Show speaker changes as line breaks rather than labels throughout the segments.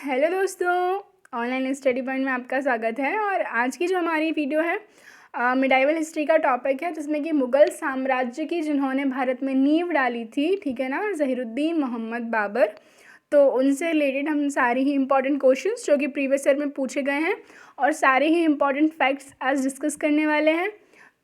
Hello दोस्तों, online study point में आपका स्वागत है। और आज की जो हमारी वीडियो है मिडाइवल हिस्ट्री का टॉपिक है, जिसमें कि मुग़ल साम्राज्य की जिन्होंने भारत में नींव डाली थी, ठीक है ना, ज़हीरुद्दीन मोहम्मद बाबर। तो उनसे रिलेटेड हम सारे ही इंपॉर्टेंट क्वेश्चंस जो कि प्रीवियस ईयर में पूछे गए हैं और सारे ही इंपॉर्टेंट फैक्ट्स आज डिस्कस करने वाले हैं।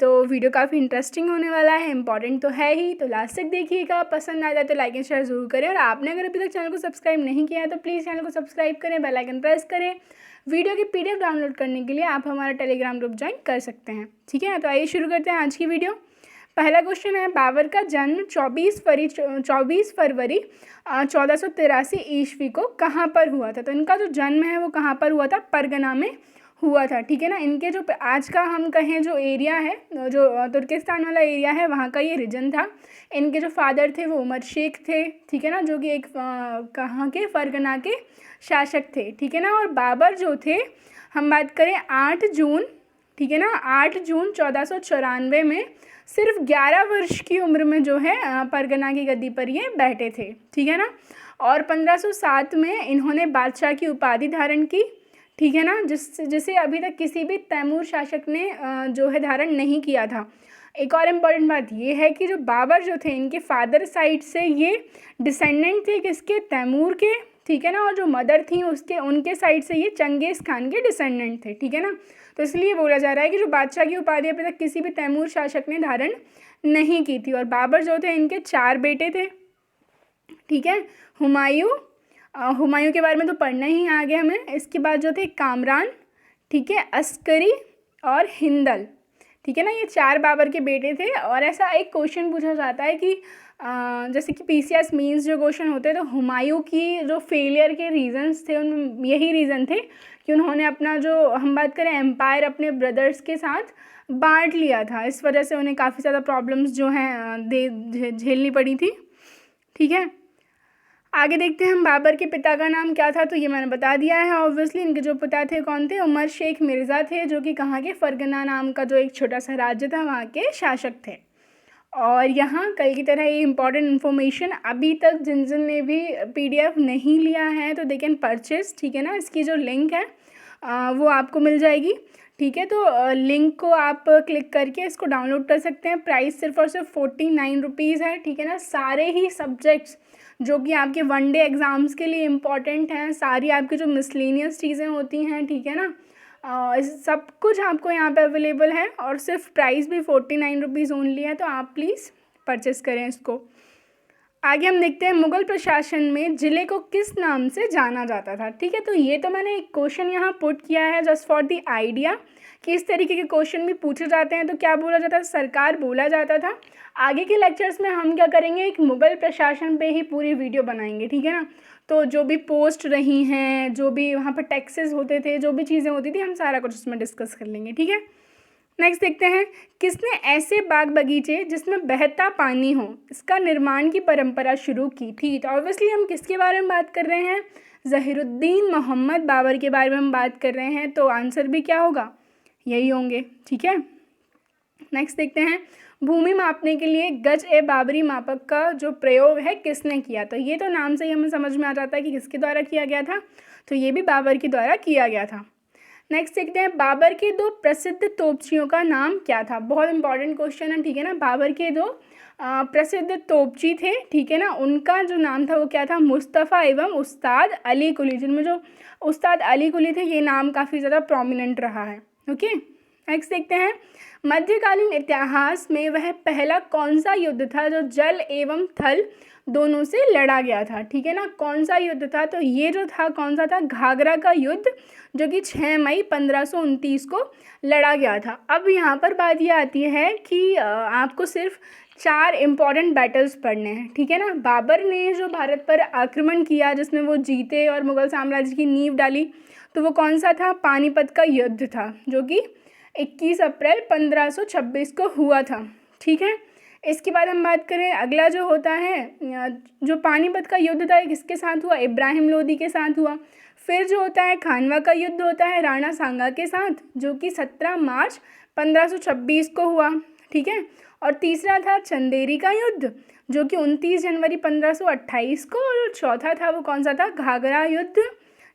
तो वीडियो काफ़ी इंटरेस्टिंग होने वाला है, इंपॉर्टेंट तो है ही। तो लास्ट तक देखिएगा, पसंद आ जाए तो लाइक एंड शेयर ज़रूर करें। और आपने अगर अभी तक चैनल को सब्सक्राइब नहीं किया है तो प्लीज़ चैनल को सब्सक्राइब करें, बेल आइकन प्रेस करें। वीडियो की पीडीएफ डाउनलोड करने के लिए आप हमारा टेलीग्राम ग्रुप ज्वाइन कर सकते हैं, ठीक है। तो आइए शुरू करते हैं आज की वीडियो। पहला क्वेश्चन है, बाबर का जन्म 24 फरवरी 1483 ईस्वी को कहाँ पर हुआ था। तो इनका जो जन्म है वो कहाँ पर हुआ था? परगना में हुआ था, ठीक है ना। इनके जो आज का हम कहें जो एरिया है, जो तुर्किस्तान वाला एरिया है, वहाँ का ये रीजन था। इनके जो फादर थे वो उमर शेख थे, ठीक है ना, जो कि एक कहाँ के फरगना के शासक थे, ठीक है ना। और बाबर जो थे, हम बात करें 8 जून, ठीक है ना, 8 जून 1494 में सिर्फ 11 वर्ष की उम्र में जो है परगना की गद्दी पर ये बैठे थे, ठीक है ना। और 1507 में इन्होंने बादशाह की उपाधि धारण की, ठीक है ना, जिसे अभी तक किसी भी तैमूर शासक ने जो है धारण नहीं किया था। एक और इम्पॉर्टेंट बात ये है कि जो बाबर जो थे, इनके फादर साइड से ये डिसेंडेंट थे किसके? तैमूर के, ठीक है ना। और जो मदर थी उनके साइड से ये चंगेज़ खान के डिसेंडेंट थे, ठीक है ना। तो इसलिए बोला जा रहा है कि जो बादशाह की उपाधि अभी तक किसी भी तैमूर शासक ने धारण नहीं की थी। और बाबर जो थे, इनके 4 बेटे थे, ठीक है। हुमायूं के बारे में तो पढ़ना ही आगे हमें। इसके बाद जो थे कामरान, ठीक है, अस्करी और हिंदल, ठीक है ना, ये 4 बाबर के बेटे थे। और ऐसा एक क्वेश्चन पूछा जाता है कि जैसे कि पीसीएस मींस जो क्वेश्चन होते हैं, तो हुमायूं की जो फेलियर के रीजंस थे, उनमें यही रीज़न थे कि उन्होंने अपना जो हम बात करें एम्पायर अपने ब्रदर्स के साथ बांट लिया था। इस वजह से उन्हें काफ़ी ज़्यादा प्रॉब्लम्स जो हैं झेलनी पड़ी थी, ठीक है। आगे देखते हैं हम, बाबर के पिता का नाम क्या था। तो ये मैंने बता दिया है ऑब्वियसली। इनके जो पिता थे कौन थे? उमर शेख मिर्ज़ा थे, जो कि कहाँ के? फरगना नाम का जो एक छोटा सा राज्य था, वहाँ के शासक थे। और यहाँ कल की तरह ये इंपॉर्टेंट इन्फॉर्मेशन, अभी तक जिन जिन ने भी पीडीएफ नहीं लिया है तो दे कैन परचेज, ठीक है ना। इसकी जो लिंक है वो आपको मिल जाएगी, ठीक है। तो लिंक को आप क्लिक करके इसको डाउनलोड कर सकते हैं। प्राइस सिर्फ और सिर्फ 49 रुपीज़ है, ठीक है ना। सारे ही सब्जेक्ट्स जो कि आपके वनडे एग्ज़ाम्स के लिए इम्पॉर्टेंट हैं, सारी आपकी जो मिसलेनियस चीज़ें होती हैं, ठीक है ना, सब कुछ आपको यहाँ पे अवेलेबल है। और सिर्फ प्राइस भी 49 रुपीज़ ओनली है, तो आप प्लीज़ परचेस करें इसको। आगे हम देखते हैं, मुग़ल प्रशासन में ज़िले को किस नाम से जाना जाता था, ठीक है। तो ये तो मैंने एक क्वेश्चन यहाँ पुट किया है जस्ट फॉर द आइडिया कि इस तरीके के क्वेश्चन भी पूछे जाते हैं। तो क्या बोला जाता है? सरकार बोला जाता था। आगे के लेक्चर्स में हम क्या करेंगे, एक मुग़ल प्रशासन पे ही पूरी वीडियो बनाएंगे, ठीक है ना। तो जो भी पोस्ट रही हैं, जो भी वहाँ पर टैक्सेस होते थे, जो भी चीज़ें होती थी, हम सारा कुछ उसमें डिस्कस कर लेंगे, ठीक है। नेक्स्ट देखते हैं, किसने ऐसे बाग बगीचे जिसमें बहता पानी हो, इसका निर्माण की परंपरा शुरू की थी। तो ऑब्वियसली हम किसके बारे में बात कर रहे हैं? ज़हीरुद्दीन मोहम्मद बाबर के बारे में हम बात कर रहे हैं। तो आंसर भी क्या होगा? यही होंगे, ठीक है। नेक्स्ट देखते हैं, भूमि मापने के लिए गज ए बाबरी मापक का जो प्रयोग है किसने किया। तो ये तो नाम से ही हमें समझ में आ जाता है कि किसके द्वारा किया गया था। तो ये भी बाबर के द्वारा किया गया था। नेक्स्ट देखते हैं, बाबर के 2 प्रसिद्ध तोपचियों का नाम क्या था। बहुत इंपॉर्टेंट क्वेश्चन है, ठीक है ना। बाबर के 2 प्रसिद्ध तोपची थे, ठीक है ना, उनका जो नाम था वो क्या था? मुस्तफ़ा एवं उस्ताद अली कुली, जिनमें जो उस्ताद अली कुली थे, ये नाम काफ़ी ज़्यादा प्रोमिनेंट रहा है, ओके। नेक्स्ट देखते हैं, मध्यकालीन इतिहास में वह पहला कौन सा युद्ध था जो जल एवं थल दोनों से लड़ा गया था, ठीक है ना। कौन सा युद्ध था? तो ये जो था कौन सा था? घाघरा का युद्ध, जो कि 6 मई 1529 को लड़ा गया था। अब यहाँ पर बात ये आती है कि आपको सिर्फ 4 इम्पॉर्टेंट बैटल्स पढ़ने हैं, ठीक है ना। बाबर ने जो भारत पर आक्रमण किया, जिसमें वो जीते और मुग़ल साम्राज्य की नींव डाली, तो वो कौन सा था? पानीपत का युद्ध था, जो कि 21 अप्रैल 1526 को हुआ था, ठीक है। इसके बाद हम बात करें, अगला जो होता है, जो पानीपत का युद्ध था, किसके साथ हुआ? इब्राहिम लोदी के साथ हुआ। फिर जो होता है खानवा का युद्ध होता है राणा सांगा के साथ, जो कि 17 मार्च 1526 को हुआ, ठीक है। और तीसरा था चंदेरी का युद्ध, जो कि 29 जनवरी 1528 को। और चौथा था वो कौन सा था? घाघरा युद्ध,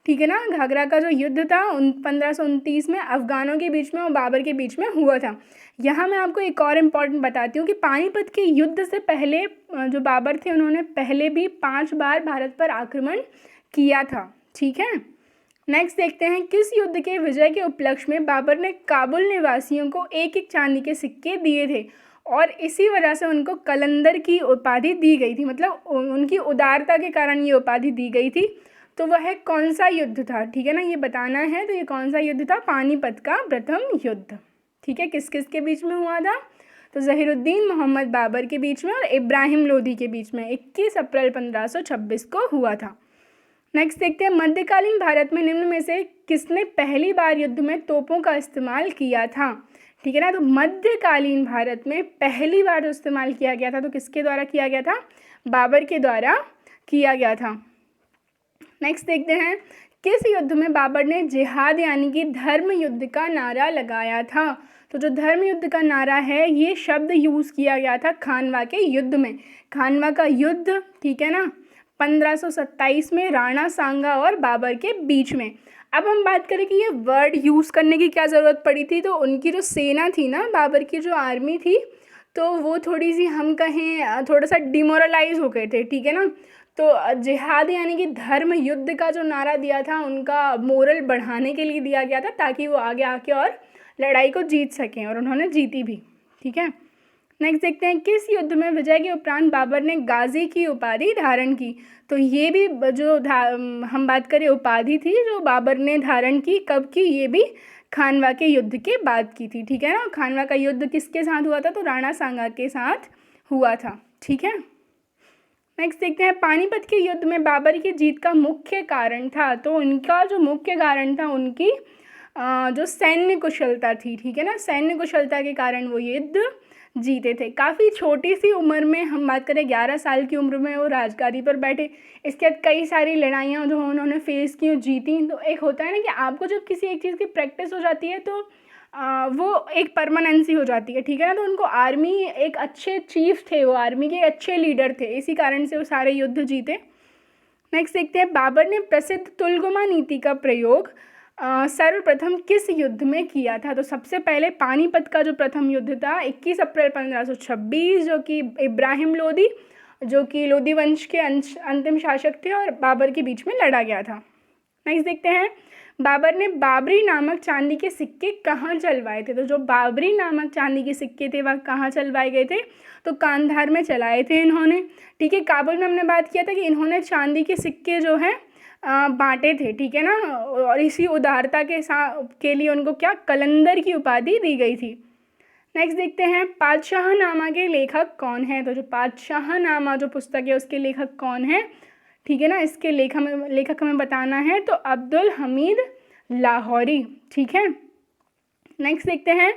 ठीक है ना। घाघरा का जो युद्ध था 1529 में अफ़गानों के बीच में और बाबर के बीच में हुआ था। यहाँ मैं आपको एक और इम्पॉर्टेंट बताती हूँ कि पानीपत के युद्ध से पहले जो बाबर थे उन्होंने पहले भी 5 बार भारत पर आक्रमण किया था। ठीक है, नेक्स्ट देखते हैं, किस युद्ध के विजय के उपलक्ष्य में बाबर ने काबुल निवासियों को एक एक चांदी के सिक्के दिए थे और इसी वजह से उनको कलंदर की उपाधि दी गई थी, मतलब उनकी उदारता के कारण ये उपाधि दी गई थी। तो वह कौन सा युद्ध था, ठीक है ना, ये बताना है। तो ये कौन सा युद्ध था? पानीपत का प्रथम युद्ध। ठीक है, किस किस के बीच में हुआ था? तो ज़हीरुद्दीन मोहम्मद बाबर के बीच में और इब्राहिम लोदी के बीच में 21 अप्रैल 1526 को हुआ था। नेक्स्ट देखते हैं, मध्यकालीन भारत में निम्न में से किसने पहली बार युद्ध में तोपों का इस्तेमाल किया था? ठीक है ना, तो मध्यकालीन भारत में पहली बार जो इस्तेमाल किया गया था तो किसके द्वारा किया गया था? बाबर के द्वारा किया गया था। नेक्स्ट देखते हैं, किस युद्ध में बाबर ने जिहाद यानी कि धर्म युद्ध का नारा लगाया था? तो जो धर्म युद्ध का नारा है ये शब्द यूज़ किया गया था खानवा के युद्ध में। खानवा का युद्ध, ठीक है ना, 1527 में राणा सांगा और बाबर के बीच में। अब हम बात करें कि ये वर्ड यूज़ करने की क्या ज़रूरत पड़ी थी, तो उनकी जो सेना थी ना, बाबर की जो आर्मी थी, तो वो थोड़ी सी हम कहें थोड़ा सा डिमोरलाइज हो गए थे। ठीक है ना, तो जिहाद यानी कि धर्म युद्ध का जो नारा दिया था उनका मोरल बढ़ाने के लिए दिया गया था ताकि वो आगे आके और लड़ाई को जीत सकें, और उन्होंने जीती भी। ठीक है, नेक्स्ट देखते हैं, किस युद्ध में विजय के उपरांत बाबर ने गाजी की उपाधि धारण की? तो ये भी जो हम बात करें उपाधि थी जो बाबर ने धारण की, कब की? ये भी खानवा के युद्ध के बाद की थी। ठीक है ना, खानवा का युद्ध किसके साथ हुआ था? तो राणा सांगा के साथ हुआ था। ठीक है, नेक्स्ट देखते हैं, पानीपत के युद्ध में बाबर की जीत का मुख्य कारण था? तो उनका जो मुख्य कारण था उनकी जो सैन्य कुशलता थी। ठीक है ना, सैन्य कुशलता के कारण वो युद्ध जीते थे। काफ़ी छोटी सी उम्र में, हम बात करें 11 साल की उम्र में वो राजगादी पर बैठे। इसके बाद कई सारी लड़ाइयाँ जो उन्होंने फेस की और जीती। तो एक होता है ना कि आपको जब किसी एक चीज़ की प्रैक्टिस हो जाती है तो वो एक परमानेंसी हो जाती है। ठीक है ना, तो उनको आर्मी एक अच्छे चीफ थे, वो आर्मी के अच्छे लीडर थे, इसी कारण से वो सारे युद्ध जीते। नेक्स्ट देखते हैं, बाबर ने प्रसिद्ध तुलगुमा नीति का प्रयोग सर्वप्रथम किस युद्ध में किया था? तो सबसे पहले पानीपत का जो प्रथम युद्ध था 21 अप्रैल 1526, जो कि इब्राहिम लोदी, जो कि लोदी वंश के अंतिम शासक थे, और बाबर के बीच में लड़ा गया था। नेक्स्ट देखते हैं, बाबर ने बाबरी नामक चांदी के सिक्के कहाँ चलवाए थे? तो जो बाबरी नामक चांदी के सिक्के थे वह कहाँ चलवाए गए थे? तो कांधार में चलाए थे इन्होंने। ठीक है, काबुल में हमने बात किया था कि इन्होंने चांदी के सिक्के जो हैं बांटे थे। ठीक है ना, और इसी उदारता के लिए उनको क्या, कलंदर की उपाधि दी गई थी। नेक्स्ट देखते हैं, पातशाहनामा के लेखक कौन है? तो जो पातशाहनामा जो पुस्तक है उसके लेखक कौन है? ठीक है ना, इसके लेखक हमें बताना है, तो अब्दुल हमीद लाहौरी। ठीक है, नेक्स्ट देखते हैं,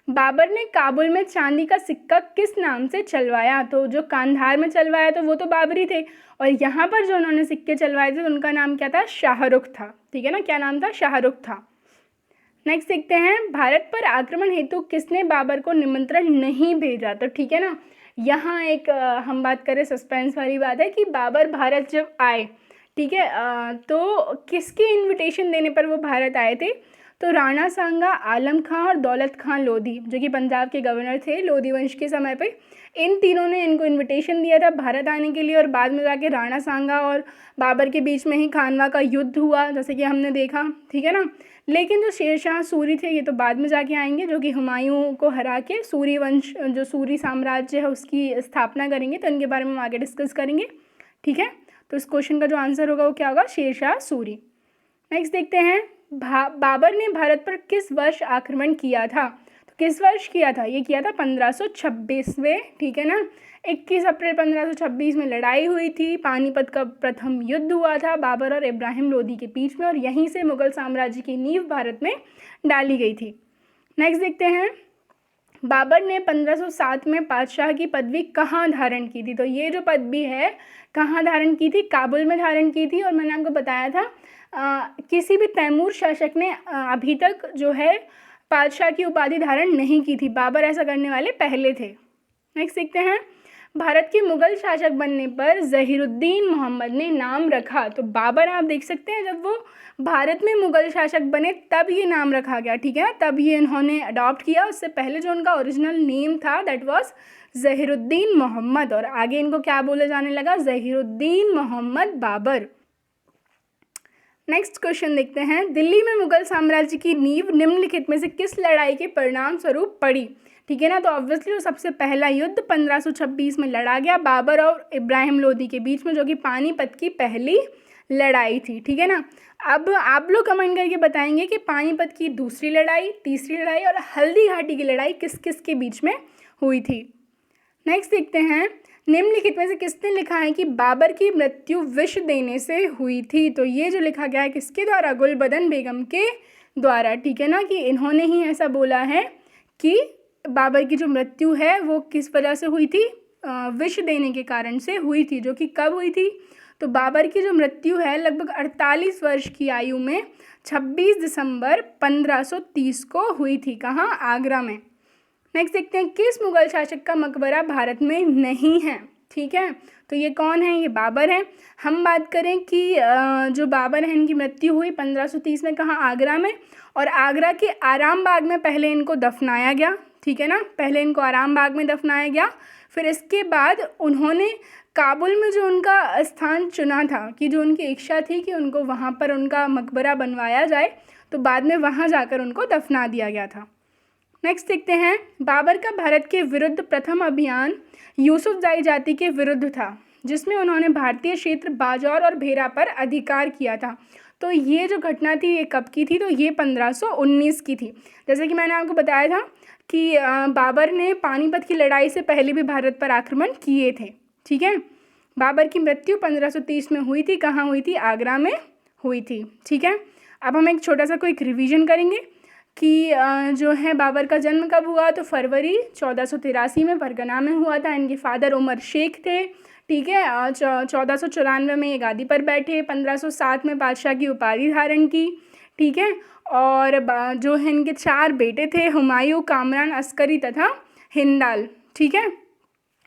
बाबर ने काबुल में चांदी का सिक्का किस नाम से चलवाया? तो जो कांधार में चलवाया तो वो तो बाबरी थे, और यहाँ पर जो उन्होंने सिक्के चलवाए थे तो उनका नाम क्या था? शाहरुख था। ठीक है ना, क्या नाम था? शाहरुख था। नेक्स्ट देखते हैं, भारत पर आक्रमण हेतु किसने बाबर को निमंत्रण नहीं भेजा? तो ठीक है ना, यहाँ एक हम बात करें सस्पेंस वाली बात है कि बाबर भारत जब आए, ठीक है, तो किसके इनविटेशन देने पर वो भारत आए थे? तो राणा सांगा, आलम खां और दौलत खां लोधी, जो कि पंजाब के गवर्नर थे लोधी वंश के समय पे, इन तीनों ने इनको इनविटेशन दिया था भारत आने के लिए, और बाद में जाके राणा सांगा और बाबर के बीच में ही खानवा का युद्ध हुआ, जैसे कि हमने देखा। ठीक है ना, लेकिन जो शेरशाह सूरी थे ये तो बाद में जाके आएंगे, जो कि हुमायूं को हरा के सूरी वंश, जो सूरी साम्राज्य है उसकी स्थापना करेंगे, तो इनके बारे में हम आगे डिस्कस करेंगे। ठीक है, तो इस क्वेश्चन का जो आंसर होगा वो क्या होगा? शेरशाह सूरी। नेक्स्ट देखते हैं, बाबर ने भारत पर किस वर्ष आक्रमण किया था? तो किस वर्ष किया था? ये किया था 1526 में। ठीक है ना, 21 अप्रैल 1526 में लड़ाई हुई थी, पानीपत का प्रथम युद्ध हुआ था बाबर और इब्राहिम लोदी के बीच में, और यहीं से मुगल साम्राज्य की नींव भारत में डाली गई थी। नेक्स्ट देखते हैं, बाबर ने 1507 में पातशाह की पदवी कहाँ धारण की थी? तो ये जो पदवी है कहाँ धारण की थी? काबुल में धारण की थी, और मैंने आपको बताया था किसी भी तैमूर शासक ने अभी तक जो है पातशाह की उपाधि धारण नहीं की थी। बाबर ऐसा करने वाले पहले थे। नेक्स्ट देखते हैं, भारत के मुगल शासक बनने पर ज़हीरुद्दीन मोहम्मद ने नाम रखा। तो बाबर आप देख सकते हैं जब वो भारत में मुगल शासक बने तब ये नाम रखा गया, ठीक है, तब ये इन्होंने अडॉप्ट किया। उससे पहले जो उनका ओरिजिनल नेम था दैट वाज ज़हीरुद्दीन मोहम्मद, और आगे इनको क्या बोला जाने लगा, ज़हीरुद्दीन मोहम्मद बाबर। नेक्स्ट क्वेश्चन देखते हैं, दिल्ली में मुगल साम्राज्य की नींव निम्नलिखित में से किस लड़ाई के परिणाम स्वरूप पड़ी, ठीक है ना। तो ऑब्वियसली जो सबसे पहला युद्ध 1526 में लड़ा गया बाबर और इब्राहिम लोदी के बीच में, जो कि पानीपत की पहली लड़ाई थी, ठीक है ना। अब आप लोग कमेंट करके बताएंगे कि पानीपत की दूसरी लड़ाई, तीसरी लड़ाई और हल्दी घाटी की लड़ाई किस किस के बीच में हुई थी। नेक्स्ट देखते हैं, निम्नलिखित में से किसने लिखा है कि बाबर की मृत्यु विष देने से हुई थी। तो ये जो लिखा गया है किसके द्वारा, गुलबदन बेगम के द्वारा, ठीक है ना, कि इन्होंने ही ऐसा बोला है कि बाबर की जो मृत्यु है वो किस वजह से हुई थी, विष देने के कारण से हुई थी, जो कि कब हुई थी। तो बाबर की जो मृत्यु है लगभग 48 वर्ष की आयु में 26 दिसंबर 1530 को हुई थी। कहाँ, आगरा में। नेक्स्ट देखते हैं, किस मुगल शासक का मकबरा भारत में नहीं है, ठीक है। तो ये कौन है, ये बाबर हैं। हम बात करें कि जो बाबर हैं इनकी मृत्यु हुई 1530 में, कहाँ, आगरा में, और आगरा के आराम बाग में पहले इनको दफनाया गया, ठीक है ना, पहले इनको आराम बाग में दफनाया गया। फिर इसके बाद उन्होंने काबुल में जो उनका स्थान चुना था, कि जो उनकी इच्छा थी कि उनको वहाँ पर उनका मकबरा बनवाया जाए, तो बाद में वहाँ जाकर उनको दफना दिया गया था। नेक्स्ट देखते हैं, बाबर का भारत के विरुद्ध प्रथम अभियान यूसुफजाई जाति के विरुद्ध था, जिसमें उन्होंने भारतीय क्षेत्र बाजौर और भेरा पर अधिकार किया था। तो ये जो घटना थी ये कब की थी, तो ये 1519 की थी। जैसे कि मैंने आपको बताया था कि बाबर ने पानीपत की लड़ाई से पहले भी भारत पर आक्रमण किए थे, ठीक है। बाबर की मृत्यु 1530 में हुई थी, कहाँ हुई थी, आगरा में हुई थी, ठीक है। अब हम एक छोटा सा कोई रिवीजन करेंगे कि जो है बाबर का जन्म कब हुआ, तो फरवरी 1483 में परगना में हुआ था। इनके फादर उमर शेख थे, ठीक है। 1494 में ये गादी पर बैठे, 1507 में बादशाह की उपाधि धारण की, ठीक है। और जो है इनके 4 बेटे थे, हुमायूं, कामरान, अस्करी तथा हिंदाल, ठीक है।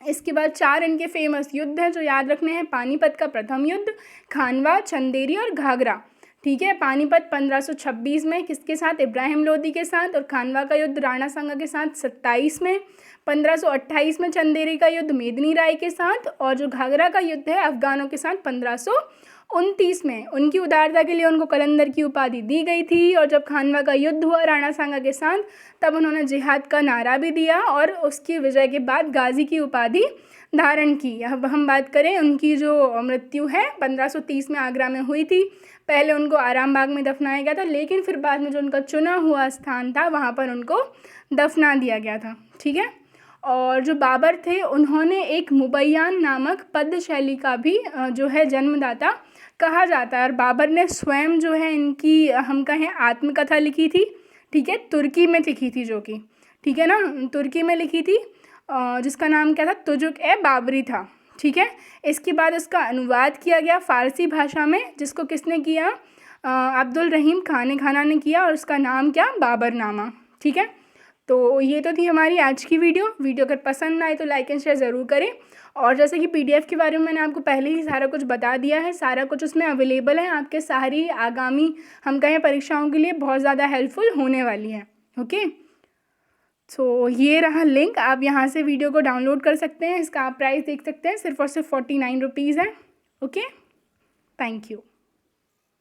इसके बाद 4 इनके फेमस युद्ध हैं जो याद रखने हैं, पानीपत का प्रथम युद्ध, खानवा, चंदेरी और घाघरा, ठीक है। पानीपत 1526 में किसके साथ, इब्राहिम लोदी के साथ, और खानवा का युद्ध राणा सांगा के साथ 27 में, 1528 में चंदेरी का युद्ध मेदिनी राय के साथ, और जो घाघरा का युद्ध है अफगानों के साथ 1529 में। उनकी उदारता के लिए उनको कलंदर की उपाधि दी गई थी। और जब खानवा का युद्ध हुआ राणा सांगा के साथ तब उन्होंने जिहाद का नारा भी दिया और उसकी विजय के बाद गाजी की उपाधि धारण की। अब हम बात करें उनकी जो मृत्यु है 1530 में आगरा में हुई थी। पहले उनको आराम बाग में दफनाया गया था, लेकिन फिर बाद में जो उनका चुना हुआ स्थान था वहाँ पर उनको दफना दिया गया था, ठीक है। और जो बाबर थे उन्होंने एक मुबैयान नामक पद्य शैली का भी जो है जन्मदाता कहा जाता है। और बाबर ने स्वयं जो है इनकी हम कहें आत्मकथा लिखी थी, ठीक है, तुर्की में लिखी थी, जो कि ठीक है ना, तुर्की में लिखी थी, जिसका नाम क्या था, तुजुक-ए-बाबरी था, ठीक है। इसके बाद उसका अनुवाद किया गया फ़ारसी भाषा में, जिसको किसने किया, अब्दुल रहीम खाना ने किया, और उसका नाम क्या, बाबरनामा, ठीक है। तो ये तो थी हमारी आज की वीडियो अगर पसंद आए तो लाइक एंड शेयर ज़रूर करें। और जैसे कि PDF के बारे में मैंने आपको पहले ही सारा कुछ बता दिया है, सारा कुछ उसमें अवेलेबल है, आपके सारी आगामी हम कहें परीक्षाओं के लिए बहुत ज़्यादा हेल्पफुल होने वाली है। ओके, तो ये रहा लिंक, आप यहाँ से वीडियो को डाउनलोड कर सकते हैं। इसका आप प्राइस देख सकते हैं, सिर्फ और सिर्फ 49 रुपीज़ है। Okay, thank you.